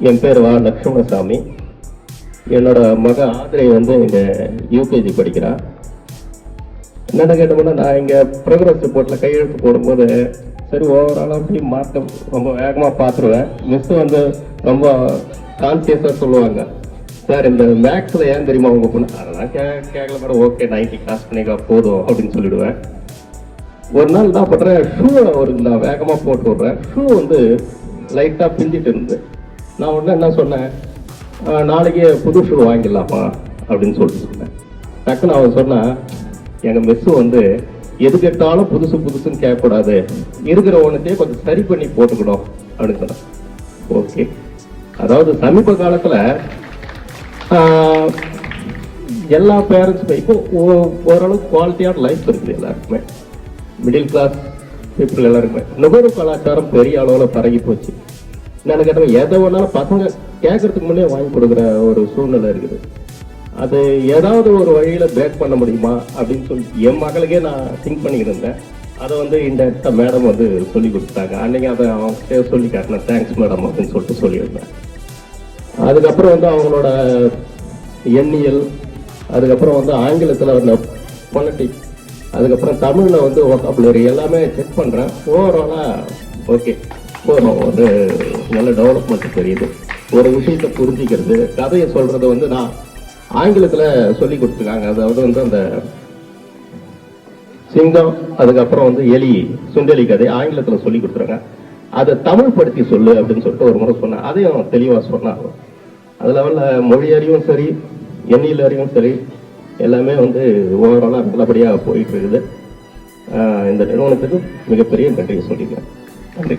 என் பேர் வா லக்ஷ்மணசாமி. என்னோட மக ஆதிரை வந்து இங்கே யூகேஜி படிக்கிறா. என்னென்ன கேட்டோம்னா, நான் இங்கே ப்ரோக்ரஸ் ரிப்போர்ட்டில் கையெழுத்து போடும்போது சரி ஓவராலாக அப்படி மாற்றம் ரொம்ப வேகமாக பார்த்துருவேன். மிஸ் வந்து ரொம்ப கான்சியஸாக சொல்லுவாங்க, சார் இந்த மேக்ஸில் ஏன் தெரியுமா உங்கள் பொண்ணு அதெல்லாம் கேட்கல மேடம், ஓகே 90 கிராஸ் பண்ணிக்கா போதும் அப்படின்னு சொல்லிவிடுவேன். ஒரு நாள் என்ன பண்ணுறேன், ஷூவை ஒரு நான் வேகமாக போட்டு விட்றேன். ஷூ வந்து லைட்டாக பிஞ்சிட்டு இருந்து நான் உடனே என்ன சொன்னேன், நாளைக்கு புது ஷூ வாங்கிடலாமா அப்படின்னு சொல்லிட்டு சொன்னேன். டக்குன்னு அவன் சொன்னான், எங்கள் மிஸ்ஸு வந்து எது கேட்டாலும் புதுசு புதுசுன்னு கேட்கக்கூடாது, இருக்கிற ஒன்றுத்தையே கொஞ்சம் சரி பண்ணி போட்டுக்கணும் அப்படின்னு சொன்னேன். ஓகே, அதாவது சமீப காலத்தில் எல்லா பேரண்ட்ஸுமே இப்போ ஓரளவுக்கு குவாலிட்டியான லைஃப் இருக்குது எல்லாருக்குமே. மிடில் கிளாஸ் பீப்புள் எல்லாருக்குமே நுகர்வு கலாச்சாரம் பெரிய அளவில் பரகி போச்சு. என்னென்னு கேட்டால் எதை வேணாலும் பசங்க கேட்கறதுக்கு முன்னே வாங்கி கொடுக்குற ஒரு சூழ்நிலை இருக்குது. அது ஏதாவது ஒரு வழியில் பிரேக் பண்ண முடியுமா அப்படின்னு சொல்லி என் மகளுக்கே நான் திங்க் பண்ணிக்கிட்டு இருந்தேன். அதை வந்து இன்டெரக்டாக மேடம் வந்து சொல்லி கொடுத்தாங்க. அன்றைக்கி அதை அவங்க சொல்லி காட்டினேன், தேங்க்ஸ் மேடம் அப்படின்னு சொல்லிட்டு சொல்லியிருந்தேன். அதுக்கப்புறம் வந்து அவங்களோட எண்ணியல், அதுக்கப்புறம் வந்து ஆங்கிலத்தில் அந்த பொலிட்டிக்ஸ், அதுக்கப்புறம் தமிழில் வந்து ஒக்காபுலரி எல்லாமே செக் பண்ணுறேன். ஓவராலாக ஓகே, போகிறோம், ஒரு நல்ல டெவலப்மெண்ட் தெரியுது. ஒரு விஷயத்தை புரிஞ்சிக்கிறது, கதையை சொல்கிறது வந்து நான் ஆங்கிலத்தில் சொல்லி கொடுத்துருக்காங்க. அதாவது வந்து அந்த சிங்கம், அதுக்கப்புறம் வந்து எலி, சுண்டெலி கதை ஆங்கிலத்தில் சொல்லி கொடுத்துருங்க, அதை தமிழ் படுத்தி சொல்லு அப்படின்னு சொல்லிட்டு ஒரு முறை சொன்னேன். அதையும் தெளிவாக சொன்னாங்க. அது லெவலில் மொழி அறிவும் சரி, எண்ணியல் அறிவும் சரி, எல்லாமே வந்து ஓவராலாக நல்லபடியாக போயிட்டு இருக்குது. இந்த நிறுவனத்துக்கு மிகப்பெரிய நன்றியை சொல்லிக்கிறேன். நன்றி.